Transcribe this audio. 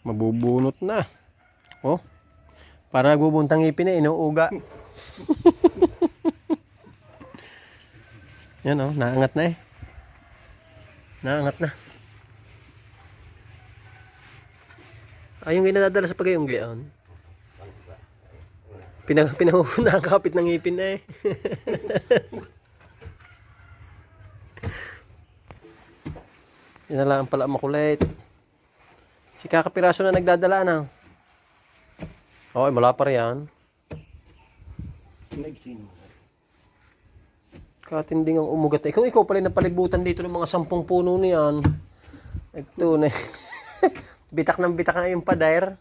Mabubunot na. Oh. Para nagbubuntang ngipin na, inuuga. Yan oh, naangat na eh. Naangat na. Ay, yung ginadadala sa pagayunggian. Nakakapit ng ngipin na eh. Yan na lang pala makulit. Si kakapiraso na nagdadala na. Okay, wala pa riyan. Katinding ang umugat. Ikaw pala napalibutan dito ng mga 10 puno niyan. Ito na. Bitak ng bitak na yung pader.